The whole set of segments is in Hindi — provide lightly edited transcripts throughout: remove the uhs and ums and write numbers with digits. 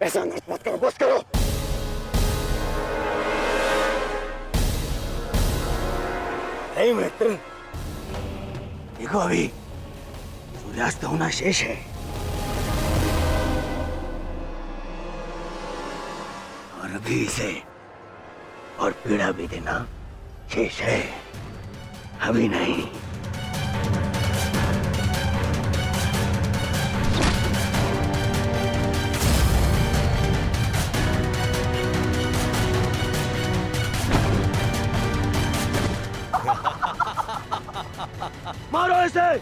ऐसा मत करो, बस करो। नहीं मित्र, देखो अभी सूर्यास्त होना शेष है और अभी इसे और पीड़ा भी देना शेष है, अभी नहीं। मारो इसे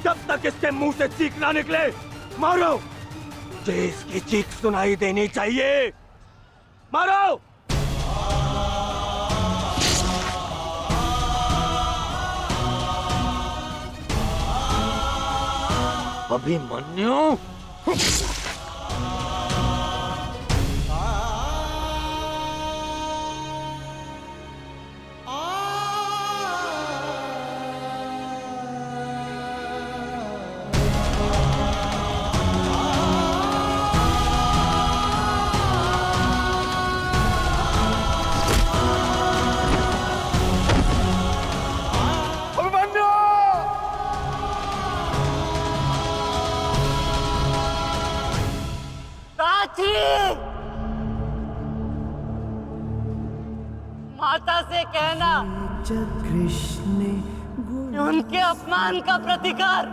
जब तक इसके मुंह से चीख ना निकले। मारो, मुझे इसकी चीख सुनाई देनी चाहिए। मारो। अभिमन्यु, माता से कहना कि उनके अपमान का प्रतिकार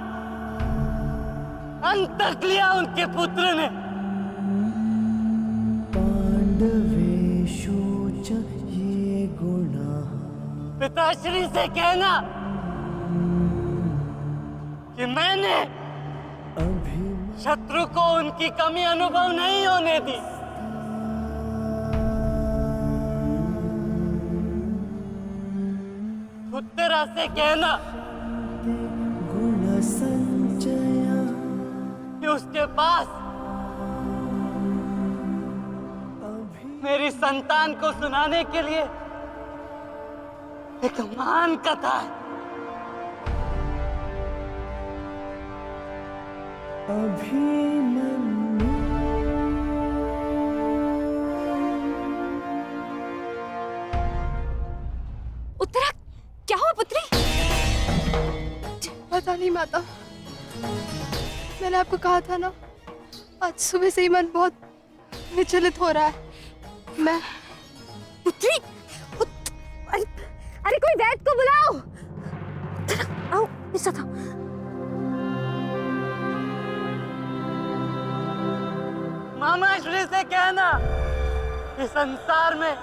अंत तक लिया उनके पुत्र ने। पिताश्री से कहना कि मैंने शत्रु को उनकी कमी अनुभव नहीं होने दी। उत्तरा से कहना कि उसके पास मेरी संतान को सुनाने के लिए एक महान कथा है। उत्तरा, क्या हुआ पुत्री? पता नहीं माता, मैंने आपको कहा था ना, आज सुबह से ही मन बहुत विचलित हो रहा है। मैं पुत्री, अरे कोई वैद्य को बुलाओ। आओ, ऐसा था। मामा श्री से कहना कि संसार में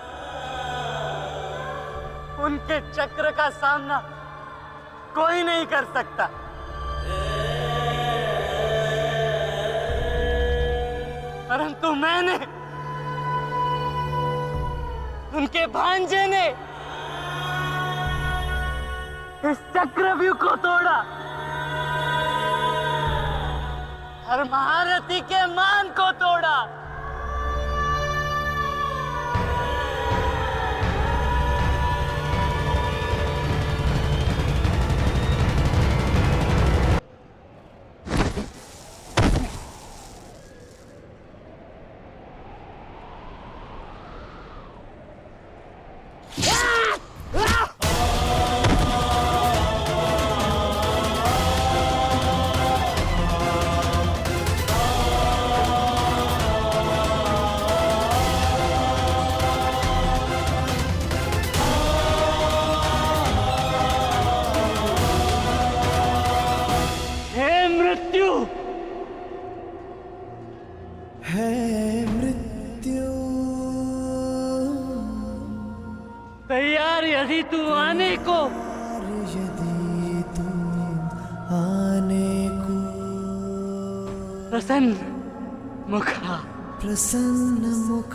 उनके चक्र का सामना कोई नहीं कर सकता। परंतु मैंने, उनके भांजे ने इस चक्रव्यूह को तोड़ा और महारथी के मान को तोड़ा। यदि तू आने को यदि तुम आने को प्रसन्न मुखा प्रसन्न मुख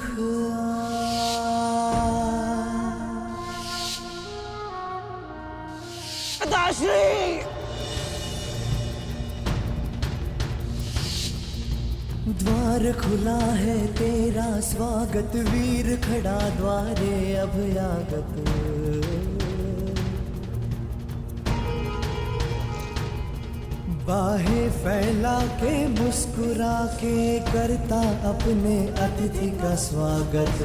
द्वार खुला है तेरा स्वागत वीर खड़ा द्वारे अभयागत बाहें फैला के मुस्कुरा के करता अपने अतिथि का स्वागत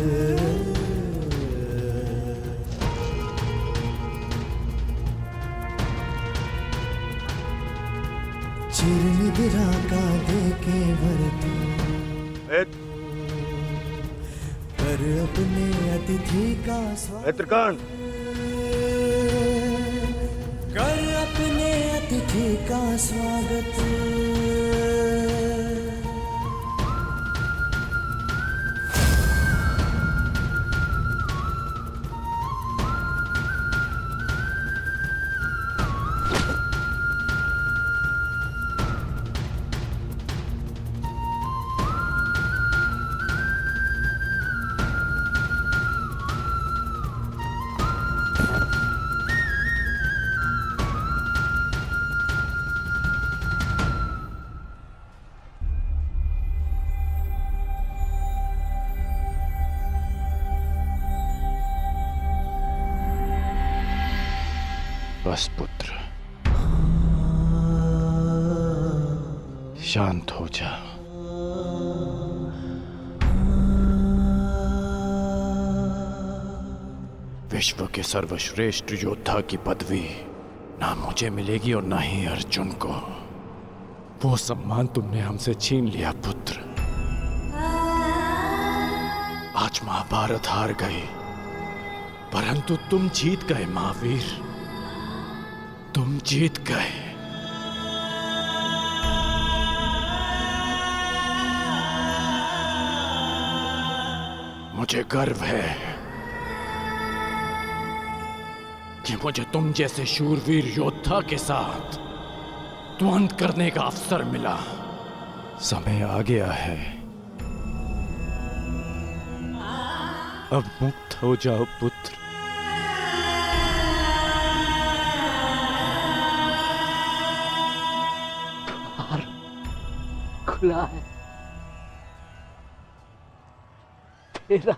चिरनिद्रा का देके भरती कर अपने अतिथि का स्वागत मित्रगण, कर अपने अतिथि का स्वागत बस पुत्र, शांत हो जा। विश्व के सर्वश्रेष्ठ योद्धा की पदवी ना मुझे मिलेगी और ना ही अर्जुन को। वो सम्मान तुमने हमसे छीन लिया पुत्र। आज महाभारत हार गई, परंतु तुम जीत गए महावीर, तुम जीत गए। मुझे गर्व है कि मुझे तुम जैसे शूरवीर योद्धा के साथ द्वंद्व करने का अवसर मिला। समय आ गया है, अब मुक्त हो जाओ पुत्र। खुला है तेरा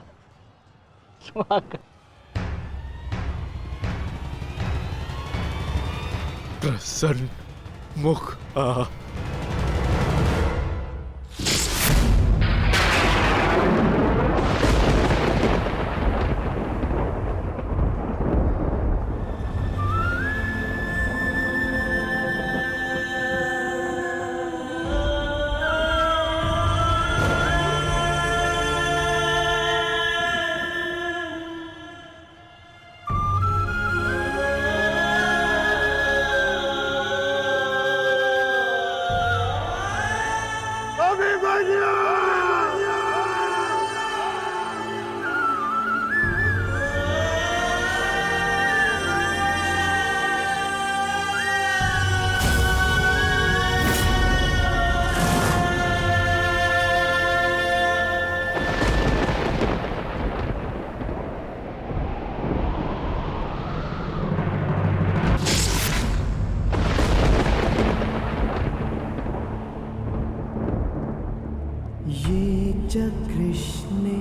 स्वागत। प्रसन्न मुख आ। ये च कृष्णे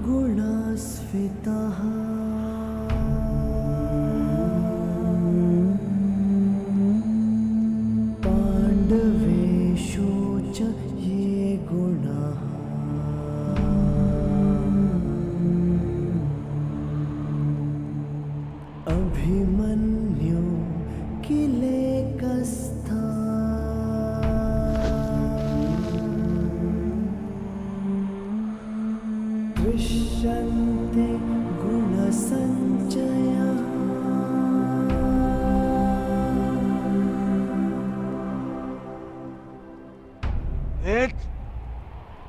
गुणास्फितः पाण्डवेषु च ये गुणाः अभिमन्यु किलेकस्था दृश्यन्ते गुणसञ्चयः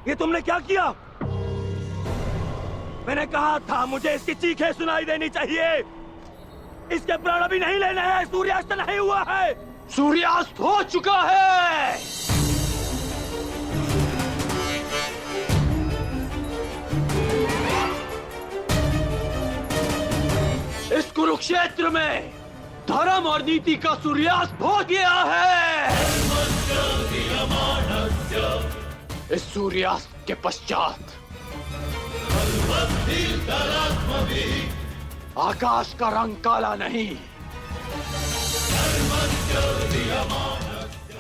ये तुमने क्या किया? मैंने कहा था मुझे इसकी चीखें सुनाई देनी चाहिए। इसके प्राण अभी नहीं लेने हैं। सूर्यास्त नहीं हुआ है। सूर्यास्त हो चुका है। इस कुरुक्षेत्र में धर्म और नीति का सूर्यास्त हो गया है। इस सूर्यास्त के पश्चात आकाश का रंग काला नहीं,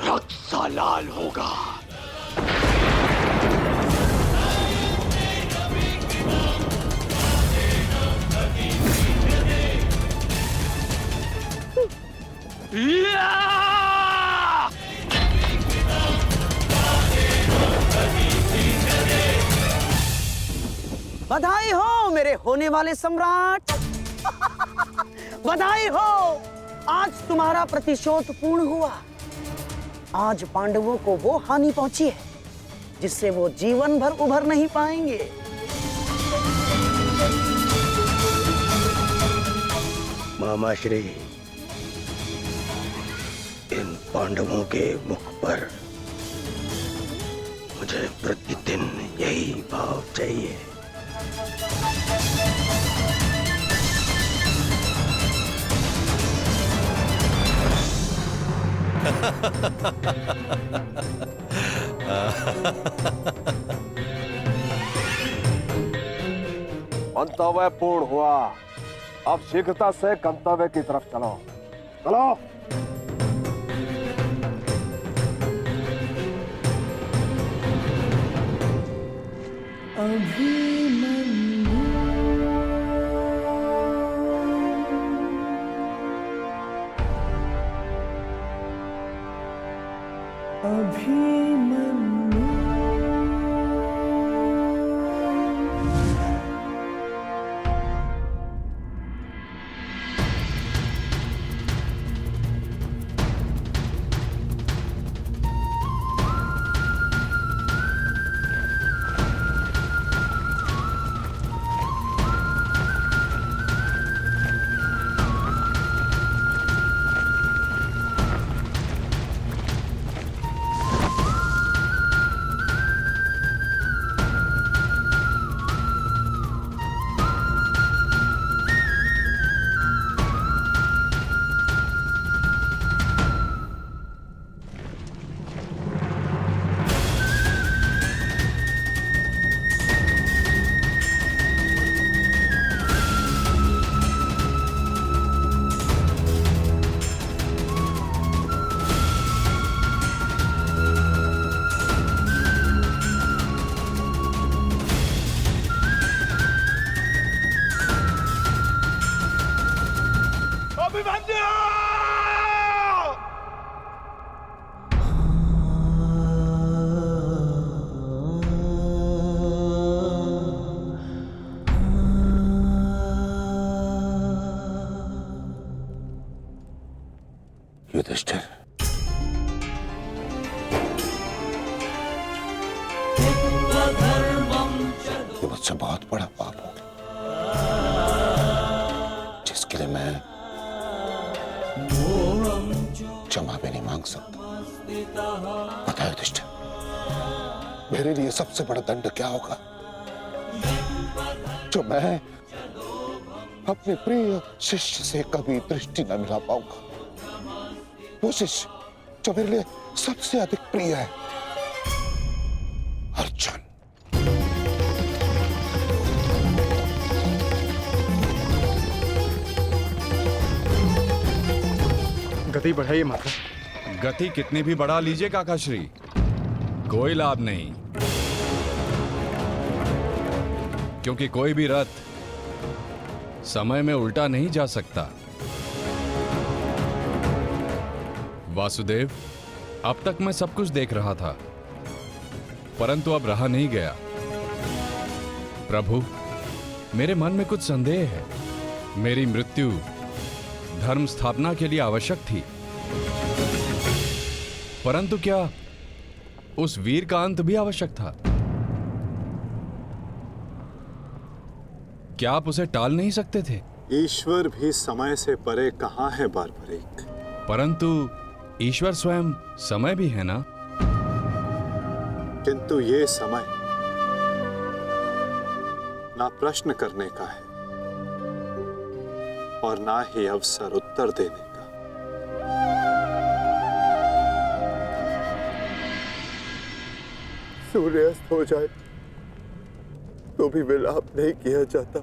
रक्त सा लाल होगा। बधाई हो मेरे होने वाले सम्राट। बधाई हो, आज तुम्हारा प्रतिशोध पूर्ण हुआ। आज पांडवों को वो हानि पहुंची है जिससे वो जीवन भर उभर नहीं पाएंगे। मामा श्री, इन पांडवों के मुख पर मुझे प्रतिदिन यही भाव चाहिए। मंतव्य पूर्ण हुआ। अब शीघ्रता से गंतव्य की तरफ चलो। चलो। युधिष्ठिर, ये मुझसे बहुत बड़ा पाप हो जिसके लिए मैं क्षमा भी नहीं मांग सकता। पता है युधिष्ठिर, मेरे लिए सबसे बड़ा दंड क्या होगा? जो मैं अपने प्रिय शिष्य से कभी दृष्टि न मिला पाऊंगा। वो शिष्य जो मेरे लिए सबसे अधिक प्रिय है, अर्जुन। गति बढ़ाइए माता। गति कितनी भी बढ़ा लीजिए काकाश्री, कोई लाभ नहीं, क्योंकि कोई भी रथ समय में उल्टा नहीं जा सकता। वासुदेव, अब तक मैं सब कुछ देख रहा था, परंतु अब रहा नहीं गया। प्रभु, मेरे मन में कुछ संदेह है। मेरी मृत्यु धर्म स्थापना के लिए आवश्यक थी, परंतु क्या उस वीर का अंत भी आवश्यक था? क्या आप उसे टाल नहीं सकते थे? ईश्वर भी समय से परे कहाँ है बारबरीक? परंतु ईश्वर स्वयं समय भी है ना? किंतु ये समय ना प्रश्न करने का है और ना ही अवसर उत्तर देने का। सूर्यास्त हो जाए तो भी विलाप नहीं किया जाता,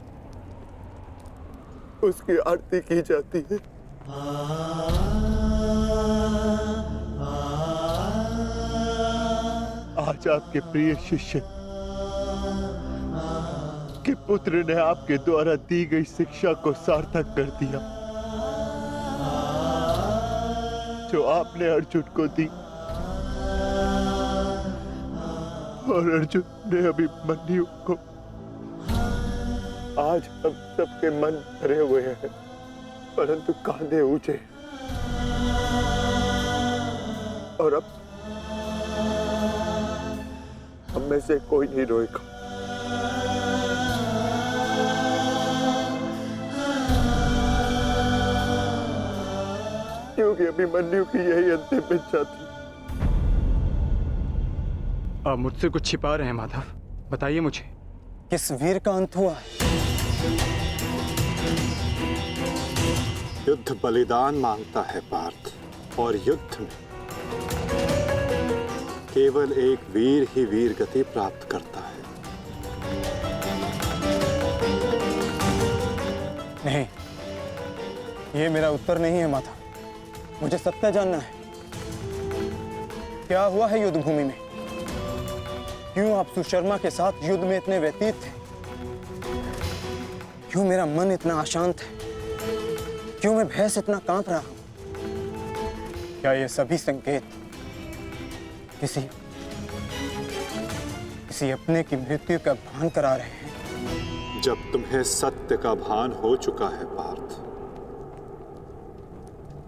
उसकी आरती की जाती है। आज आपके प्रिय शिष्य के पुत्र ने आपके द्वारा दी गई शिक्षा को सार्थक कर दिया, जो आपने अर्जुन को दी, और अर्जुन ने अभिमन्यु को। आज हम सबके मन भरे हुए हैं, परंतु कांधे ऊंचे, और अब हम में से कोई नहीं रोएगा। क्योंकि अभिमन्यु की यही अंतिम इच्छा थी। आप मुझसे कुछ छिपा रहे हैं माधव, बताइए मुझे। किस वीर का अंत हुआ? युद्ध बलिदान मांगता है पार्थ, और युद्ध में केवल एक वीर ही वीर गति प्राप्त करता है। नहीं, ये मेरा उत्तर नहीं है माता। मुझे सत्य जानना है। क्या हुआ है युद्ध भूमि में? क्यों आप सुशर्मा के साथ युद्ध में इतने व्यतीत थे? क्यों मेरा मन इतना अशांत है? क्यों मैं भय से इतना कांप रहा हूं? क्या ये सभी संकेत किसी अपने की मृत्यु का भान करा रहे हैं? जब तुम्हें सत्य का भान हो चुका है पार्थ,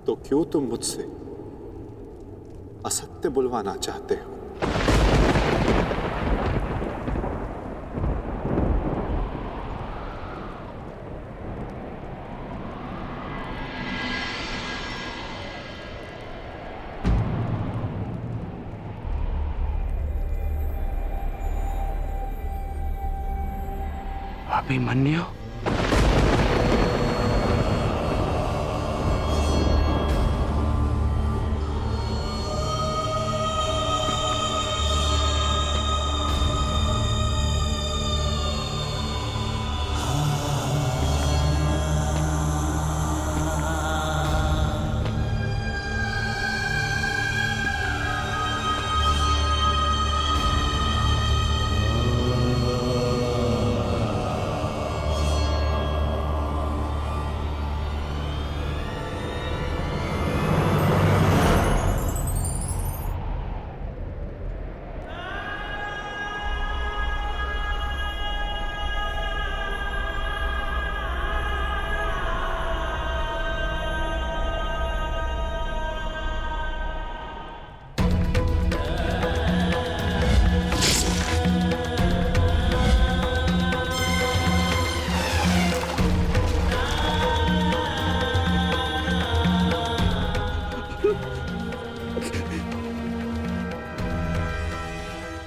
तो क्यों तुम मुझसे असत्य बुलवाना चाहते हो? अभिमन्यु?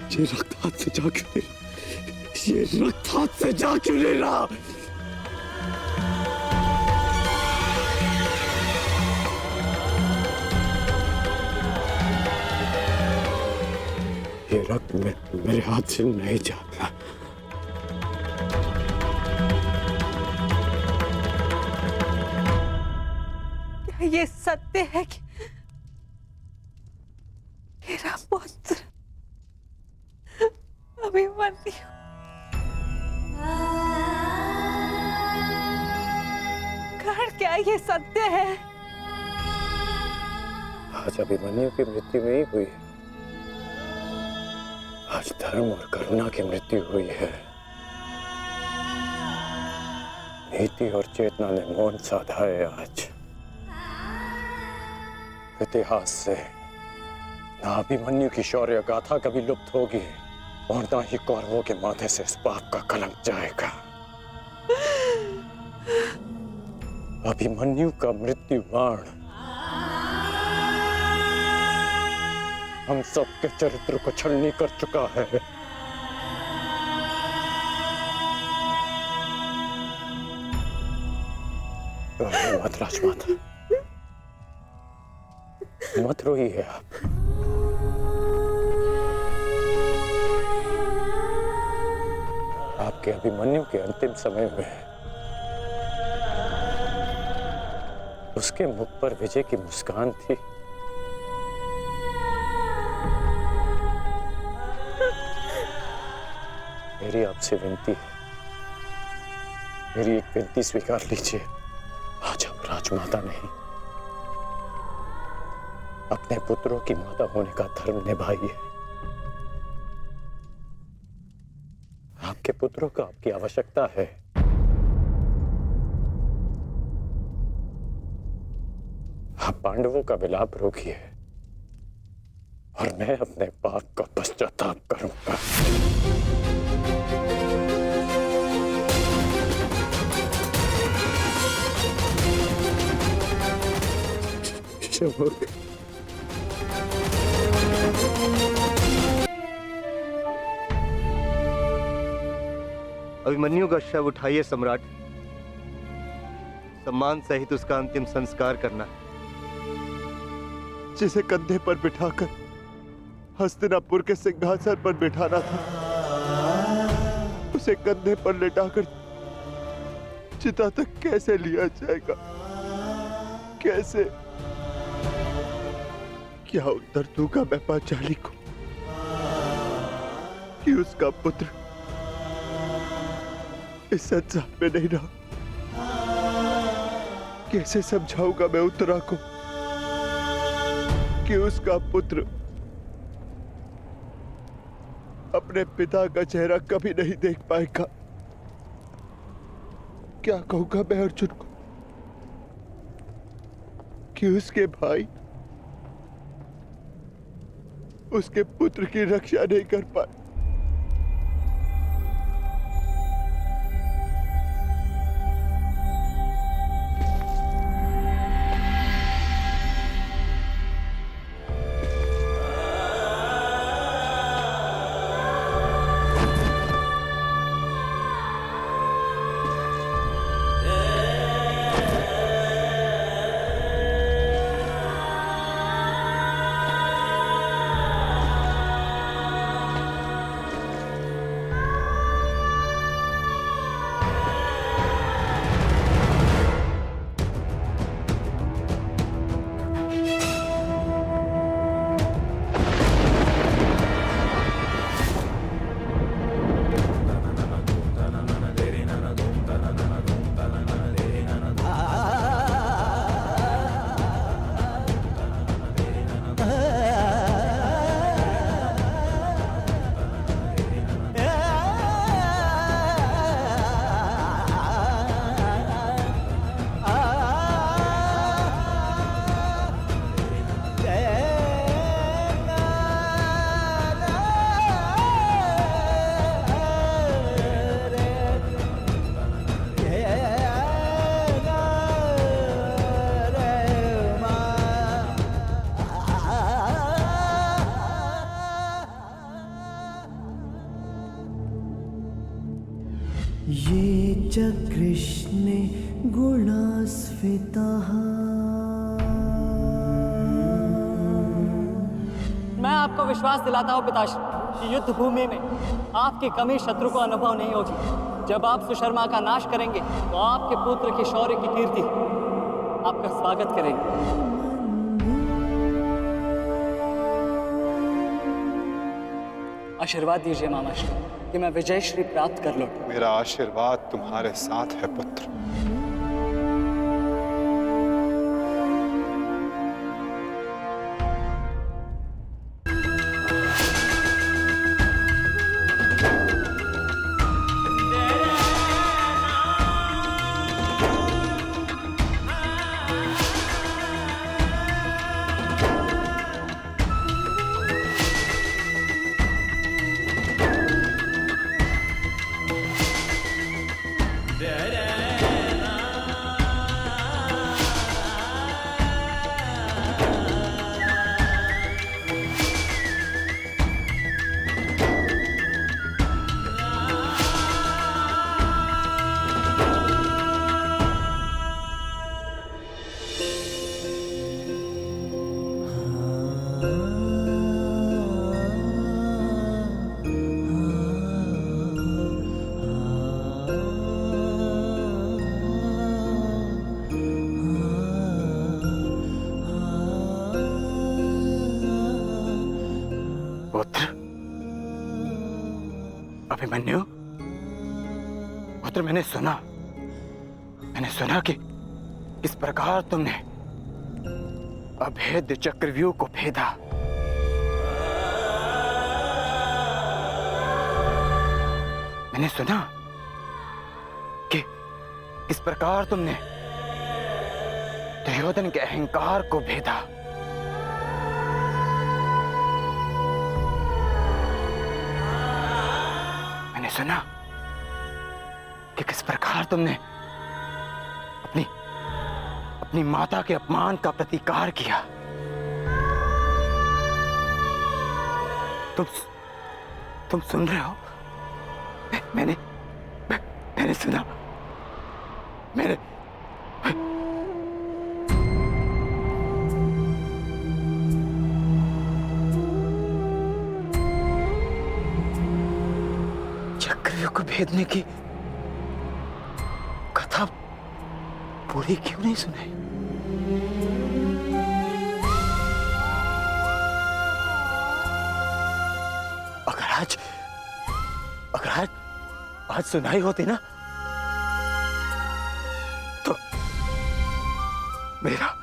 ये रक्त हाथ से जा क्यों नहीं? ये रक्त हाथ से जा क्यों नहीं रहा? ये रक्त मेरे हाथ से नहीं जा रहा। क्या ये सत्य है कि मेरा पुत्र अभिमन्यु कर्ण, क्या ये सत्य है? आज अभिमन्यु की मृत्यु नहीं हुई है, आज धर्म और करुणा की मृत्यु हुई है। नीति और चेतना ने मौन साधा है। आज इतिहास से ना अभिमन्यु की शौर्य गाथा कभी लुप्त होगी और ना ही कौरवों के माथे से इस पाप का कलंक जाएगा। अभिमन्यु का मृत्यु बाण हम सबके चरित्र को छलनी कर चुका है। मत राजमाता, मत रोइए आप। आपके अभिमन्यु के अंतिम समय में उसके मुख पर विजय की मुस्कान थी। मेरी आपसे विनती है, मेरी एक विनती स्वीकार लीजिए। आज आप राजमाता नहीं, अपने पुत्रों की माता होने का धर्म निभाइए। आपके पुत्रों को आपकी आवश्यकता है। आप पांडवों का विलाप रोकिए और मैं अपने पाप का पश्चाताप करूंगा। अभिमन्यु का शव उठाइए सम्राट, सम्मान सहित उसका अंतिम संस्कार करना। जिसे कंधे पर बिठाकर हस्तिनापुर के सिंहासन पर बिठाना था, उसे कंधे पर लेटाकर चिता तक कैसे लिया जाएगा? कैसे? क्या उत्तर दूंगा मैं पांचाली को कि उसका पुत्र इस संसार में नहीं रहा? कैसे समझाऊंगा मैं उत्तरा को कि उसका पुत्र अपने पिता का चेहरा कभी नहीं देख पाएगा? क्या कहूंगा मैं अर्जुन को कि उसके भाई उसके पुत्र की रक्षा नहीं कर पाए? ये च कृष्णे गुणास्फितः। मैं आपको विश्वास दिलाता हूँ पिताश्री कि युद्ध भूमि में आपकी कमी शत्रु को अनुभव नहीं होगी। जब आप सुशर्मा का नाश करेंगे तो आपके पुत्र के शौर्य की कीर्ति आपका स्वागत करेंगे। आशीर्वाद दीजिए मामाश्री कि मैं विजयश्री प्राप्त कर लूं। मेरा आशीर्वाद तुम्हारे साथ है पुत्र। अभिमन्यु, पुत्र, मैंने सुना कि किस प्रकार तुमने अभेद्य चक्रव्यूह को भेदा। मैंने सुना कि किस प्रकार तुमने दुर्योधन के अहंकार को भेदा। मैंने सुना कि किस प्रकार तुमने अपनी माता के अपमान का प्रतिकार किया। तुम सुन रहे हो? मैंने सुना। मैंने चक्रव्यूह को भेदने की कथा पूरी क्यों नहीं सुनाई? अगर आज सुनाई होती ना, तो मेरा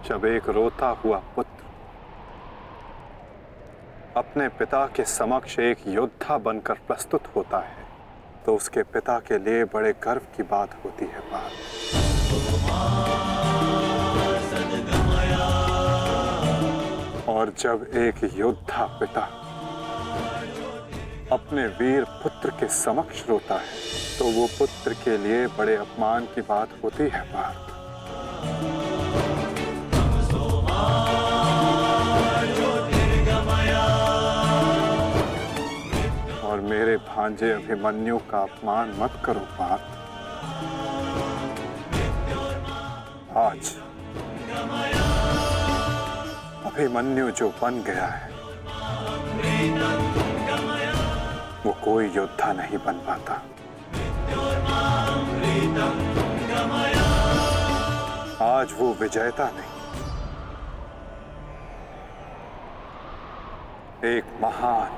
जब एक रोता हुआ पुत्र अपने पिता के समक्ष एक योद्धा बनकर प्रस्तुत होता है, तो उसके पिता के लिए बड़े गर्व की बात होती है। और जब एक योद्धा पिता अपने वीर पुत्र के समक्ष रोता है, तो वो पुत्र के लिए बड़े अपमान की बात होती है। और मेरे भांजे अभिमन्यु का अपमान मत करो पार्थ। आज अभिमन्यु जो बन गया है, वो कोई योद्धा नहीं बन पाता। आज वो विजेता नहीं, एक महान,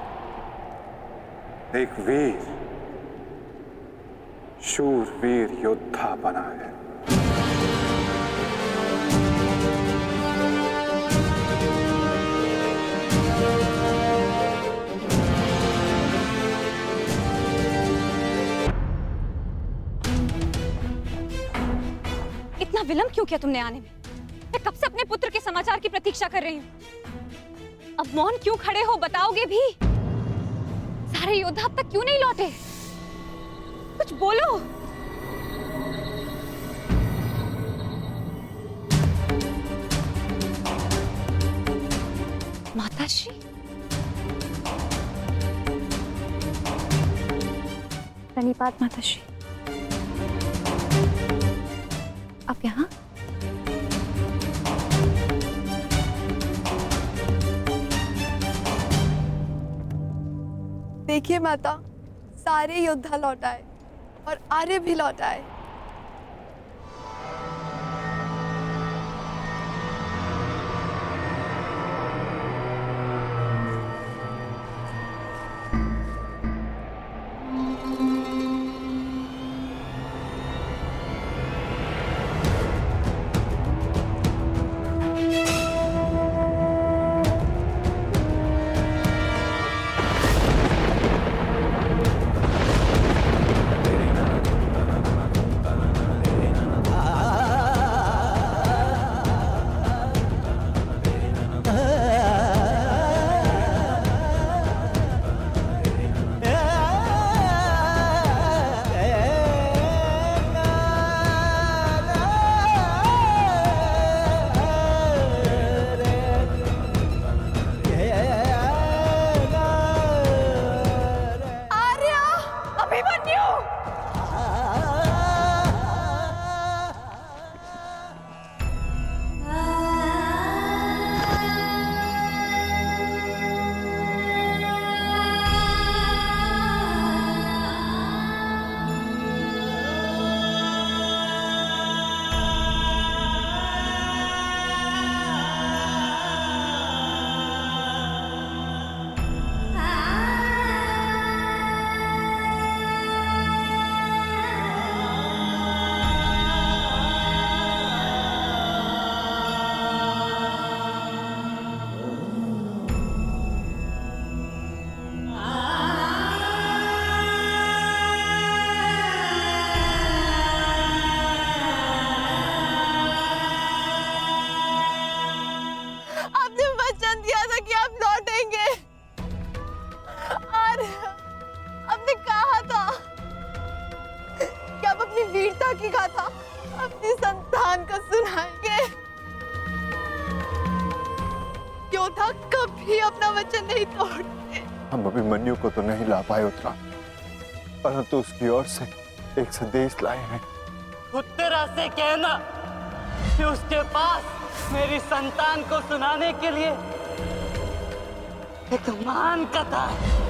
एक वीर, शूरवीर योद्धा बना है। इतना विलंब क्यों किया तुमने आने में? मैं कब से अपने पुत्र के समाचार की प्रतीक्षा कर रही हूँ। अब मौन क्यों खड़े हो, बताओगे भी? सारे योद्धा अब तक क्यों नहीं लौटे? कुछ बोलो। माताश्री, प्रणिपात माताश्री। आप यहाँ? देखिए माता, सारे योद्धा लौट आए और आर्य भी लौट आए। था कभी अपना वचन नहीं तोड़ते। हम अभिमन्यु को तो नहीं ला पाए उत्तरा, परंतु उसकी ओर से एक संदेश लाए हैं। उत्तरा से कहना कि उसके पास मेरी संतान को सुनाने के लिए एक महान कथा है।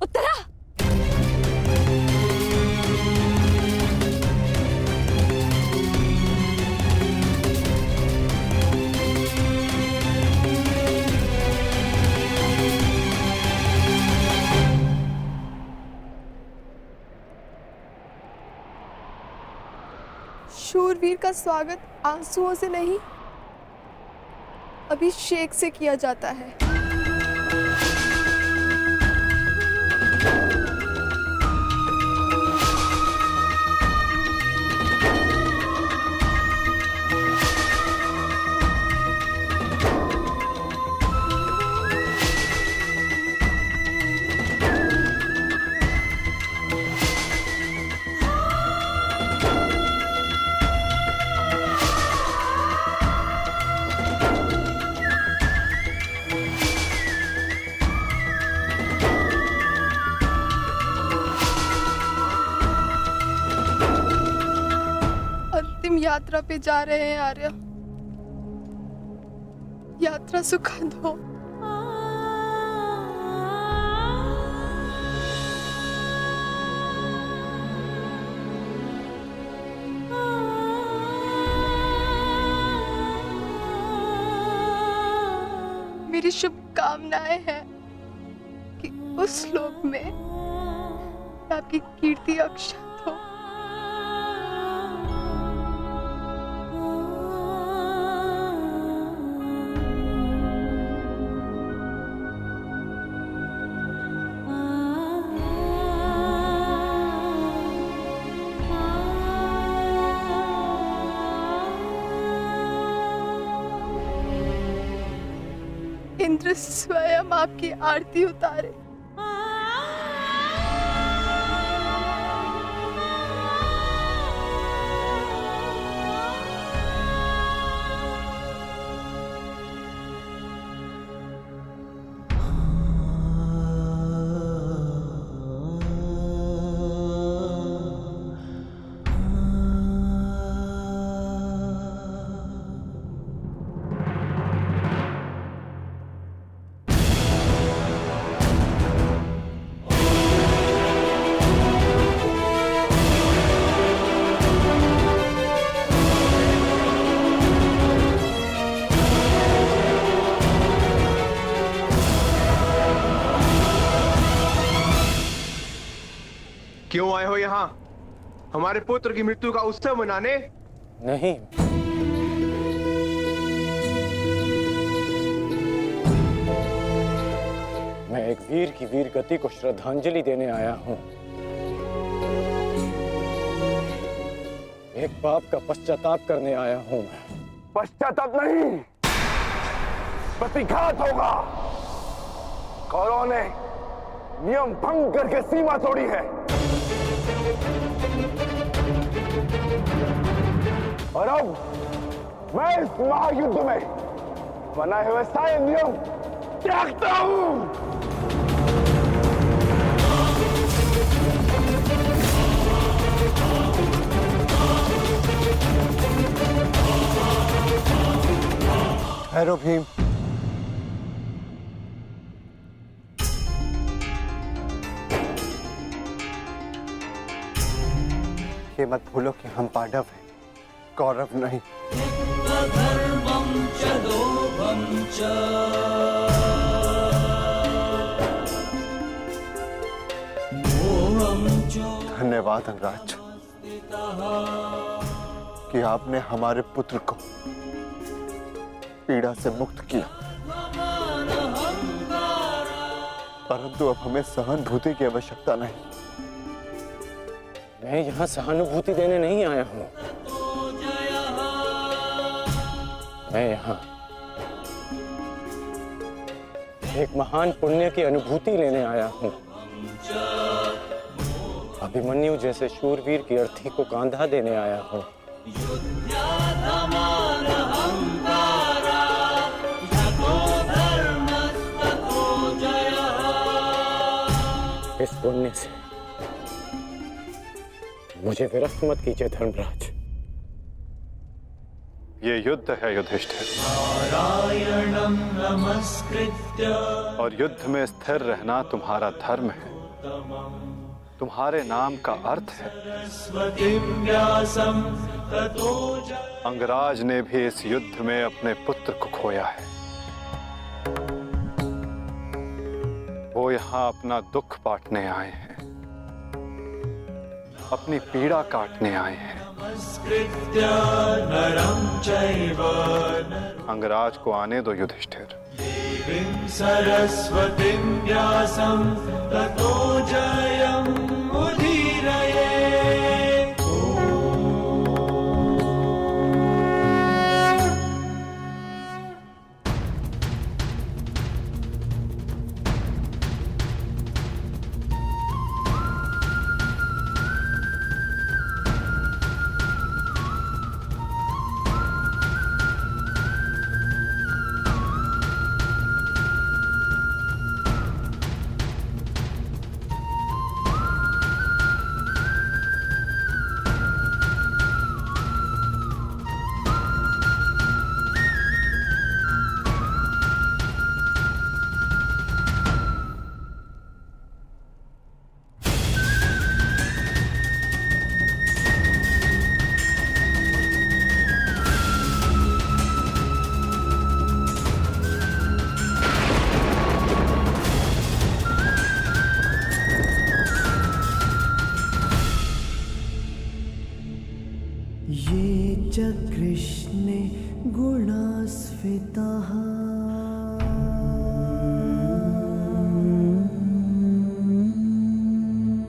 उत्तरा, शूरवीर का स्वागत आंसुओं से नहीं, अभिषेक से किया जाता है। अंतिम यात्रा पे जा रहे हैं आर्य। यात्रा सुखद हो। मेरी शुभकामनाएं हैं कि उस लोक में आपकी कीर्ति अक्षत हो। इंद्र स्वयं आपकी आरती उतारे। क्यों आए हो यहाँ? हमारे पुत्र की मृत्यु का उत्सव मनाने? नहीं, मैं एक वीर की वीर गति को श्रद्धांजलि देने आया हूँ। एक पाप का पश्चाताप करने आया हूँ मैं। पश्चाताप नहीं, प्रतिघात होगा। कौरवों ने नियम भंग करके सीमा तोड़ी है और अब मैं इस महायुद्ध में बनाए हुए सारे नियम त्यागता हूं। भैरव भीम, ये मत भूलो कि हम पांडव हैं, कौरव नहीं। धन्यवाद अंगराज कि आपने हमारे पुत्र को पीड़ा से मुक्त किया, परंतु अब हमें सहानुभूति की आवश्यकता नहीं। मैं यहाँ सहानुभूति देने नहीं आया हूँ, मैं यहाँ एक महान पुण्य की अनुभूति लेने आया हूँ। अभिमन्यु जैसे शूरवीर की अर्थी को कांधा देने आया हूँ। इस पुण्य से मुझे विरक्त मत कीजिए धर्मराज। ये युद्ध है युधिष्ठिर, और युद्ध में स्थिर रहना तुम्हारा धर्म है, तुम्हारे नाम का अर्थ है। अंगराज ने भी इस युद्ध में अपने पुत्र को खोया है। वो यहाँ अपना दुख बांटने आए हैं, अपनी पीड़ा काटने आए हैं। अंगराज को आने दो युधिष्ठिर। सरस्वतीं व्यासं ततो जयं उदीरये। ये च कृष्णे गुणास्फिताः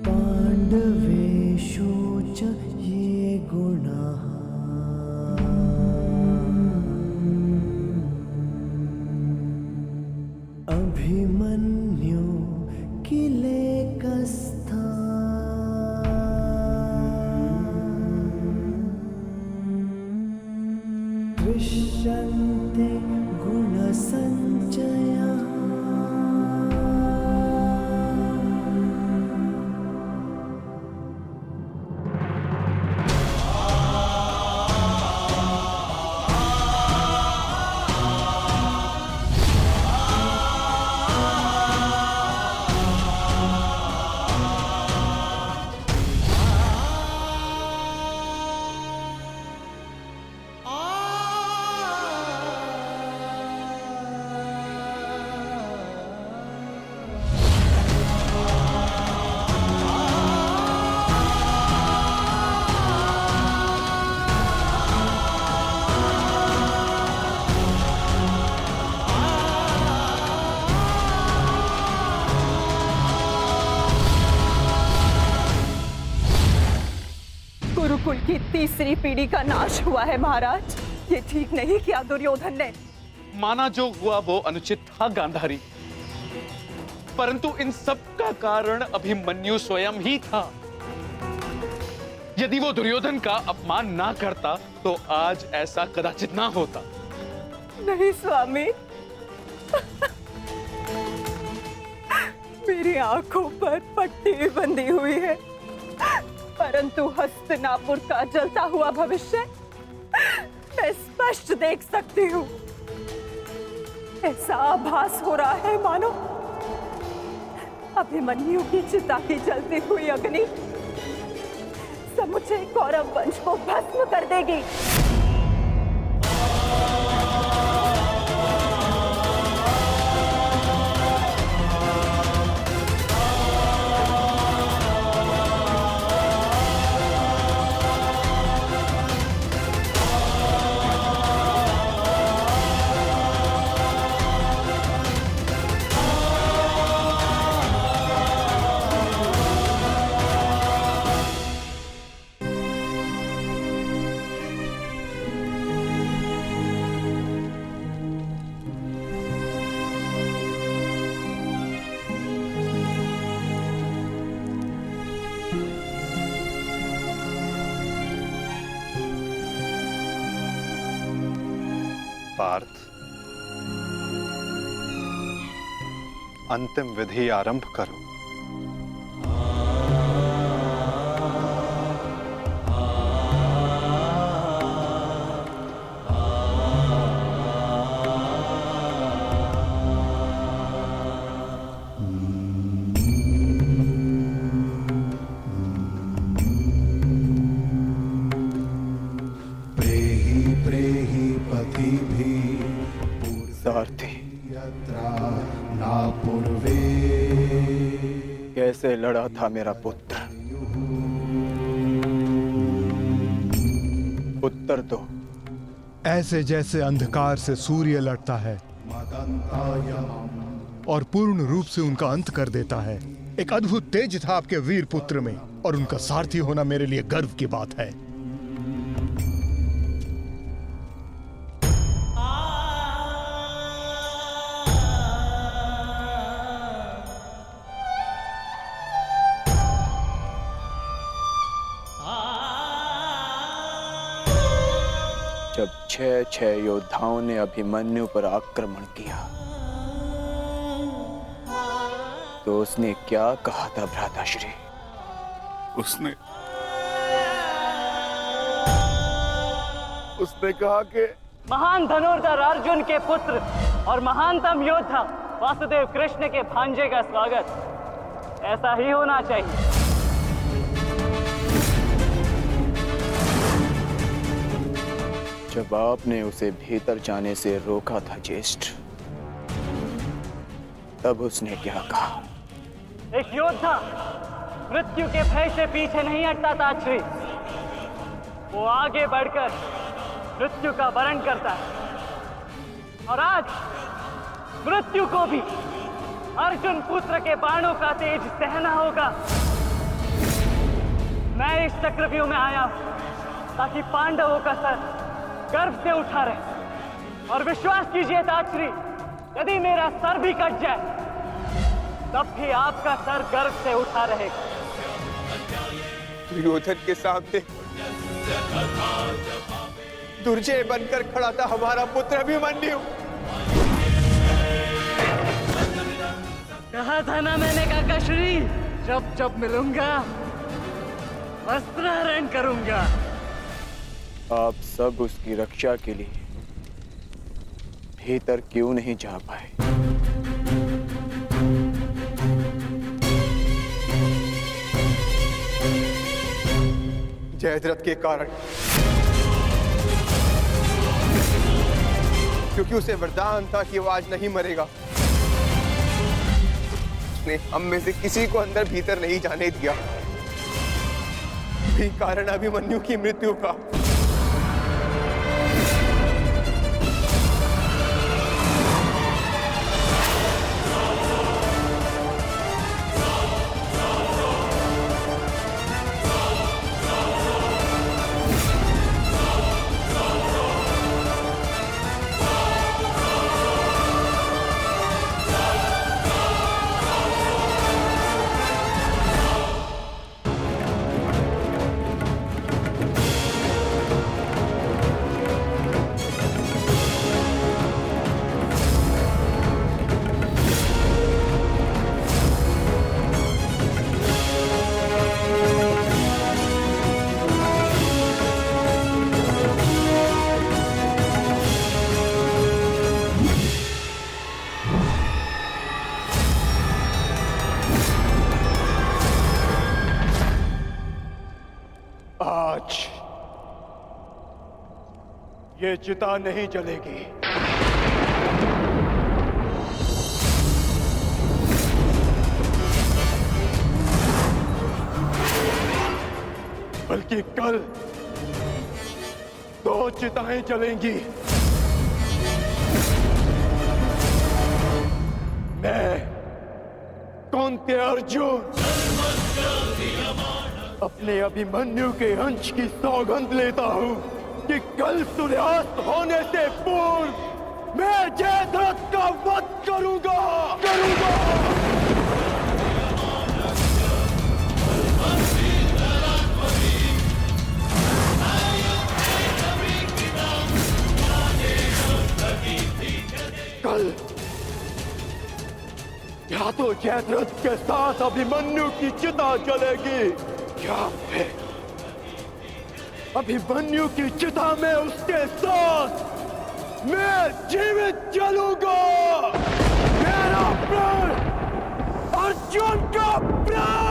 पाण्डवेषु च ये गुणाः अभिमन्यु किलेकस्था दृश्यन्ते गुणसञ्चयः। गुरुकुल की तीसरी पीढ़ी का नाश हुआ है महाराज। ये ठीक नहीं किया दुर्योधन ने। माना जो हुआ वो अनुचित था गांधारी, परंतु इन सब का कारण अभिमन्यु स्वयं ही था। यदि वो दुर्योधन का अपमान ना करता तो आज ऐसा कदाचित ना होता। नहीं स्वामी, मेरी आंखों पर पट्टी बंधी हुई है, परंतु हस्तिनापुर का जलता हुआ भविष्य मैं स्पष्ट देख सकती हूँ। ऐसा आभास हो रहा है मानो अभिमन्यु की चिता की जलती हुई अग्नि समुचे कौरव वंश को भस्म कर देगी। पार्थ, अंतिम विधि आरंभ करो। सारथी ना पूर्वे, कैसे लड़ा था मेरा पुत्र? उत्तर दो। ऐसे जैसे अंधकार से सूर्य लड़ता है और पूर्ण रूप से उनका अंत कर देता है। एक अद्भुत तेज था आपके वीर पुत्र में, और उनका सारथी होना मेरे लिए गर्व की बात है। जब 6 योद्धाओं ने अभिमन्यु पर आक्रमण किया तो उसने क्या कहा था भ्राताश्री? उसने कहा कि महान धनुर्धर अर्जुन के पुत्र और महानतम योद्धा वासुदेव कृष्ण के भांजे का स्वागत ऐसा ही होना चाहिए। जब आपने उसे भीतर जाने से रोका था ज्येष्ठ, तब उसने क्या कहा? एक योद्धा मृत्यु के भय से पीछे नहीं हटता था श्री, वो आगे बढ़कर मृत्यु का वरण करता है। और आज मृत्यु को भी अर्जुन पुत्र के बाणों का तेज सहना होगा। मैं इस चक्रव्यूह में आया हूं ताकि पांडवों का सर गर्व से उठा रहे। और विश्वास कीजिए ताश्री, यदि मेरा सर भी कट जाए तब भी आपका सर गर्व से उठा रहेगा। दुर्योधन के सामने दुर्जय बनकर खड़ा था हमारा पुत्र अभिमन्यु। कहा था ना मैंने काकाश्री, जब जब मिलूंगा वस्त्रहरण करूंगा। आप सब उसकी रक्षा के लिए भीतर क्यों नहीं जा पाए? जयद्रथ के कारण, क्योंकि उसे वरदान था कि वो आज नहीं मरेगा। उसने हम में से किसी को अंदर भीतर नहीं जाने दिया, भी कारण अभिमन्यु की मृत्यु का। आज ये चिता नहीं जलेगी। बल्कि कल 2 चिताएं जलेंगी। मैं कौंते अर्जुन अपने अभिमन्यु के अंश की सौगंध लेता हूं कि कल सूर्यास्त होने से पूर्व मैं जयद्रथ का वध करूंगा। जयद्रथ के साथ अभिमन्यु की चिता जलेगी। क्या है? अभिमन्यु की चिता में उसके साथ मैं जीवित जलूंगा। मेरा प्राण अर्जुन का प्राण।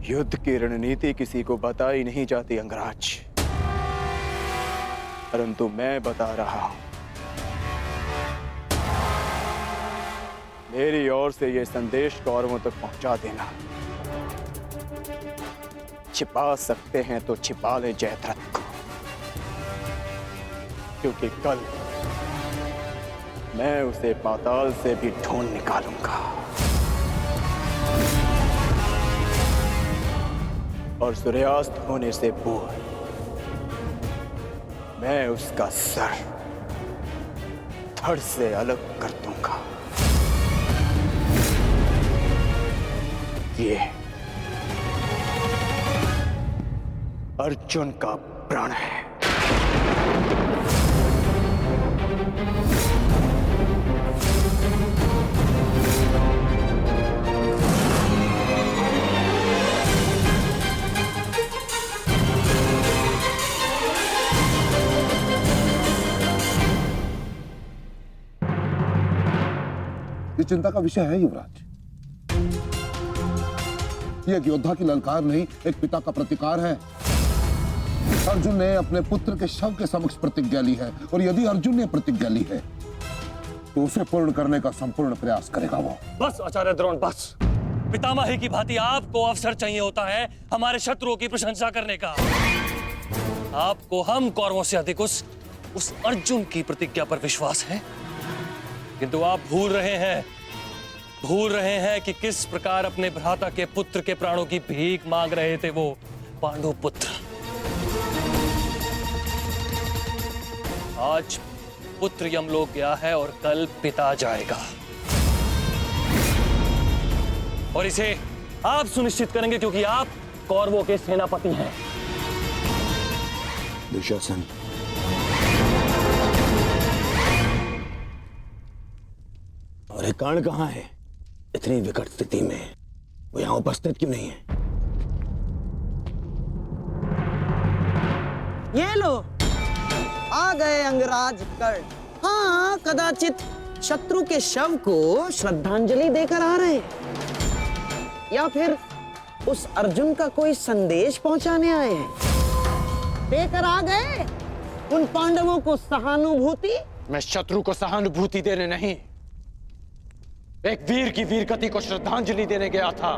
युद्ध की रणनीति किसी को बताई नहीं जाती अंगराज, परंतु मैं बता रहा हूं। मेरी ओर से यह संदेश कौरवों तक पहुंचा देना। छिपा सकते हैं तो छिपा ले जयद्रथ को, क्योंकि कल मैं उसे पाताल से भी ढूंढ निकालूंगा और सूर्यास्त होने से पूर्व मैं उसका सर धड़ से अलग कर दूंगा। ये अर्जुन का प्रण है। ये चिंता का विषय है युवराज। ये एक योद्धा की ललकार नहीं, एक पिता का प्रतिकार है। अर्जुन ने अपने पुत्र के शव के समक्ष प्रतिज्ञा ली है, और यदि अर्जुन ने प्रतिज्ञा ली है तो उसे पूर्ण करने का संपूर्ण प्रयास करेगा वो। बस आचार्य द्रोण, बस। पितामही की भांति आपको अवसर चाहिए होता है हमारे शत्रुओं की प्रशंसा करने का। आपको हम कौरवों से अधिक उस अर्जुन की प्रतिज्ञा पर विश्वास है, किंतु आप भूल रहे हैं कि किस प्रकार अपने भ्राता के पुत्र के प्राणों की भीख मांग रहे थे वो पांडु पुत्र। आज पुत्र यमलोक गया है और कल पिता जाएगा, और इसे आप सुनिश्चित करेंगे क्योंकि आप कौरवों के सेनापति हैं। दुशासन, और कर्ण कहां है? इतनी विकट स्थिति में वो यहां उपस्थित क्यों नहीं है? ये लो, आ गए अंगराज कर्ण। हाँ, कदाचित शत्रु के शव को श्रद्धांजलि देकर आ रहे हैं, या फिर उस अर्जुन का कोई संदेश पहुंचाने आए हैं। देकर आ गए उन पांडवों को सहानुभूति। मैं शत्रु को सहानुभूति देने नहीं, एक वीर की वीरगति को श्रद्धांजलि देने गया था।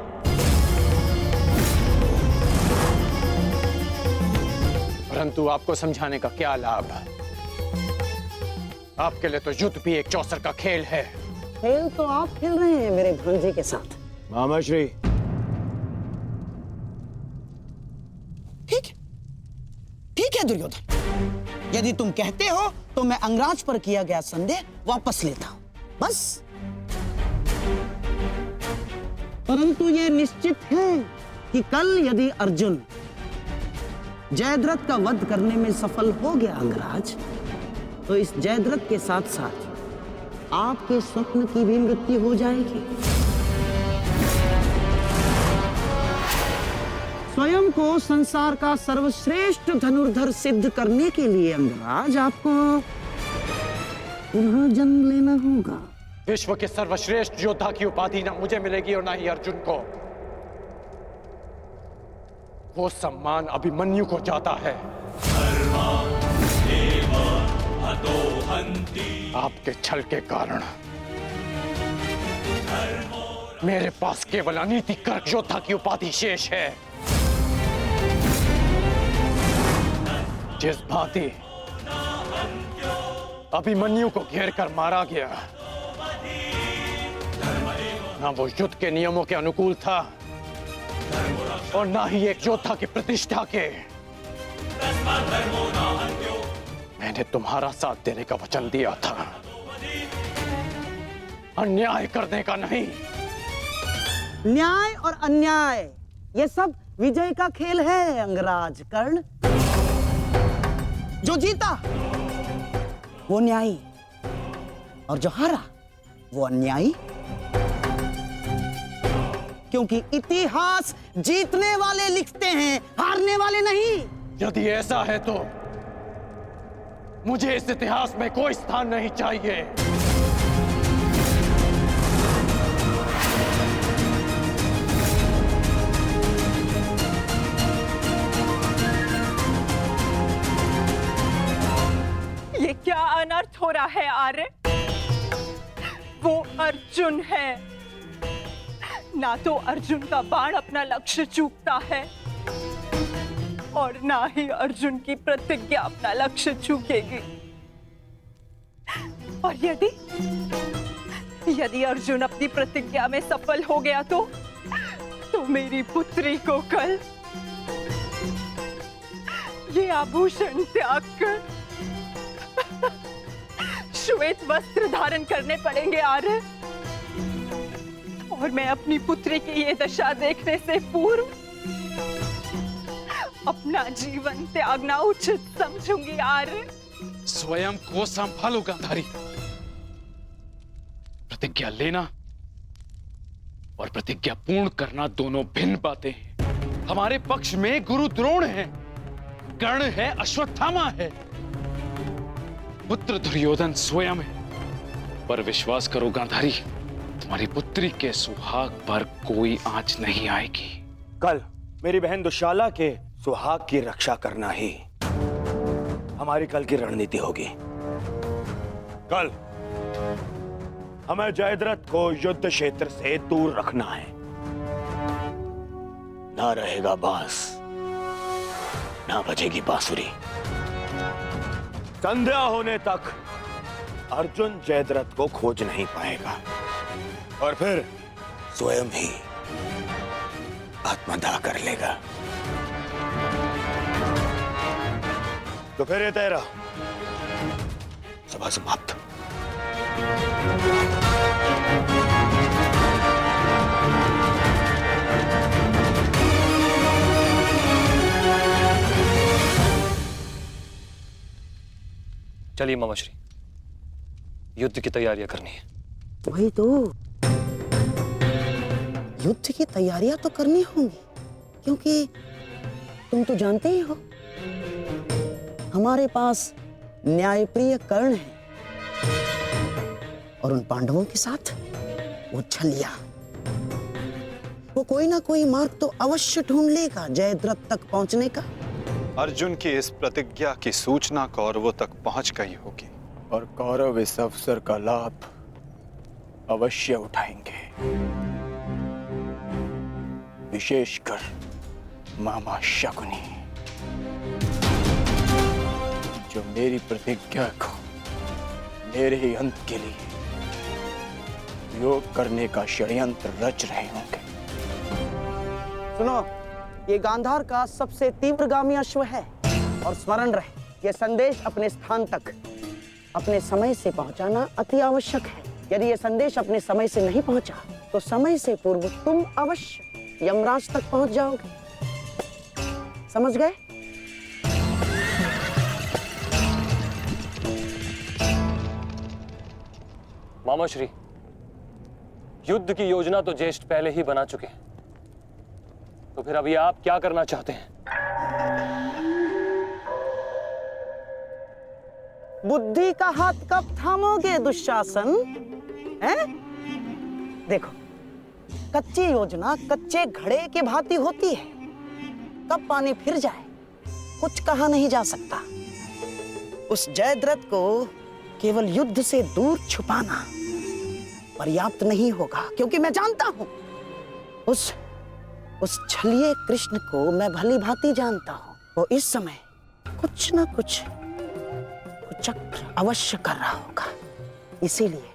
परंतु आपको समझाने का क्या लाभ? आपके लिए तो युद्ध भी एक चौसर का खेल है। खेल तो आप खेल रहे हैं मेरे भांजे के साथ। मामाश्री, ठीक है दुर्योधन, यदि तुम कहते हो तो मैं अंगराज पर किया गया संदेह वापस लेता हूं, बस। परंतु यह निश्चित है कि कल यदि अर्जुन जयद्रथ का वध करने में सफल हो गया अंगराज, तो इस जयद्रथ के साथ साथ आपके स्वप्न की भी मृत्यु हो जाएगी। स्वयं को संसार का सर्वश्रेष्ठ धनुर्धर सिद्ध करने के लिए अंगराज आपको पुनः जन्म लेना होगा। विश्व के सर्वश्रेष्ठ योद्धा की उपाधि ना मुझे मिलेगी और ना ही अर्जुन को। वो सम्मान अभिमन्यु को जाता है। आपके छल के कारण मेरे पास केवल अनीतिकर योद्धा की उपाधि शेष है। जिस भांति अभिमन्यु को घेर कर मारा गया। ना वो युद्ध के नियमों के अनुकूल था और ना ही एक योद्धा की प्रतिष्ठा के। मैंने तुम्हारा साथ देने का वचन दिया था, अन्याय करने का नहीं। न्याय और अन्याय ये सब विजय का खेल है अंगराज कर्ण। जो जीता वो न्यायी और जो हारा वो अन्यायी। क्योंकि इतिहास जीतने वाले लिखते हैं, हारने वाले नहीं। यदि ऐसा है तो मुझे इस इतिहास में कोई स्थान नहीं चाहिए। ये क्या अनर्थ हो रहा है आर्य? वो अर्जुन है, ना तो अर्जुन का बाण अपना लक्ष्य चूकता है और ना ही अर्जुन की प्रतिज्ञा अपना लक्ष्य चूकेगी। और यदि अर्जुन अपनी प्रतिज्ञा में सफल हो गया तो मेरी पुत्री को कल ये आभूषण त्याग कर श्वेत वस्त्र धारण करने पड़ेंगे आर्य। और मैं अपनी पुत्री की ये दशा देखने से पूर्व अपना जीवन त्यागना उचित समझूंगी आर्य। स्वयं को संभालो गांधारी। प्रतिज्ञा लेना और प्रतिज्ञा पूर्ण करना दोनों भिन्न बातें हैं। हमारे पक्ष में गुरु द्रोण है, कर्ण है, अश्वत्थामा है, पुत्र दुर्योधन स्वयं है। पर विश्वास करो गांधारी, तुम्हारी पुत्री के सुहाग पर कोई आंच नहीं आएगी। कल मेरी बहन दुशाला के सुहाग की रक्षा करना ही हमारी कल की रणनीति होगी। कल हमें जयद्रथ को युद्ध क्षेत्र से दूर रखना है। ना रहेगा बांस, ना बजेगी बांसुरी। संध्या होने तक अर्जुन जयद्रथ को खोज नहीं पाएगा और फिर स्वयं ही आत्मदाह कर लेगा। तो फिर ये तेरा सभा समाप्त। चलिए मामाश्री, युद्ध की तैयारियां करनी है। वही तो, युद्ध की तैयारियां तो करनी होंगी, क्योंकि तुम तो जानते ही हो हमारे पास न्यायप्रिय कर्ण है और उन पांडवों के साथ वो छलिया। वो कोई ना कोई मार्ग तो अवश्य ढूंढ लेगा जयद्रथ तक पहुंचने का। अर्जुन की इस प्रतिज्ञा की सूचना कौरवों तक पहुंच गई होगी और कौरव इस अवसर का लाभ अवश्य उठाएंगे, विशेषकर मामा शकुनी, जो मेरी प्रतिज्ञा को मेरे ही अंत के लिए योग करने का षड्यंत्र रच रहे होंगे। सुनो, ये गांधार का सबसे तीव्रगामी अश्व है और स्मरण रहे, ये संदेश अपने स्थान तक अपने समय से पहुंचाना अति आवश्यक है। यदि ये संदेश अपने समय से नहीं पहुंचा तो समय से पूर्व तुम अवश्य यमराज तक पहुंच जाओगे। समझ गए? मामाश्री, युद्ध की योजना तो ज्येष्ठ पहले ही बना चुके हैं, तो फिर अभी आप क्या करना चाहते हैं? बुद्धि का हाथ कब थामोगे दुशासन? हैं? देखो, कच्ची योजना कच्चे घड़े के भांति होती है। कब पानी फिर जाए कुछ कहा नहीं जा सकता। उस जयद्रथ को केवल युद्ध से दूर छुपाना पर्याप्त नहीं होगा, क्योंकि मैं जानता हूं उस छलिए कृष्ण को मैं भली भांति जानता हूं। वो इस समय कुछ चक्र अवश्य कर रहा होगा। इसीलिए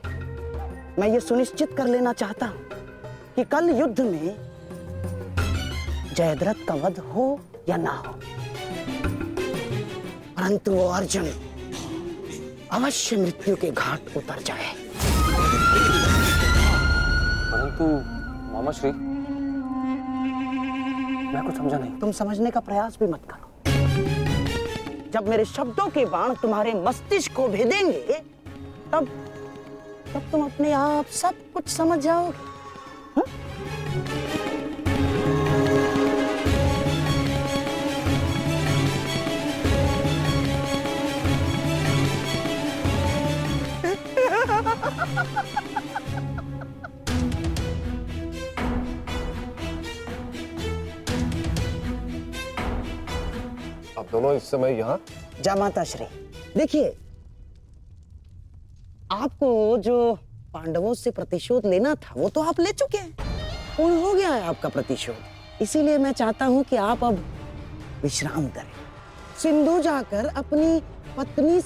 मैं ये सुनिश्चित कर लेना चाहता हूं कि कल युद्ध में जयद्रथ का वध हो या ना हो, परंतु वो अर्जुन अवश्य मृत्यु के घाट उतर जाए। परंतु मामा श्री, मैं कुछ समझा नहीं। तुम समझने का प्रयास भी मत करो। जब मेरे शब्दों के बाण तुम्हारे मस्तिष्क को भेदेंगे तब तुम अपने आप सब कुछ समझ जाओगे। आप दोनों इस समय यहाँ? जामाता श्री, देखिए, आपको जो पांडवों से प्रतिशोध लेना था वो तो आप ले चुके हैं, पूर्ण हो गया है आपका प्रतिशोध। इसीलिए मैं चाहता हूं कि आप अब विश्राम करें, सिंधु जाकर अपनी पत्नी से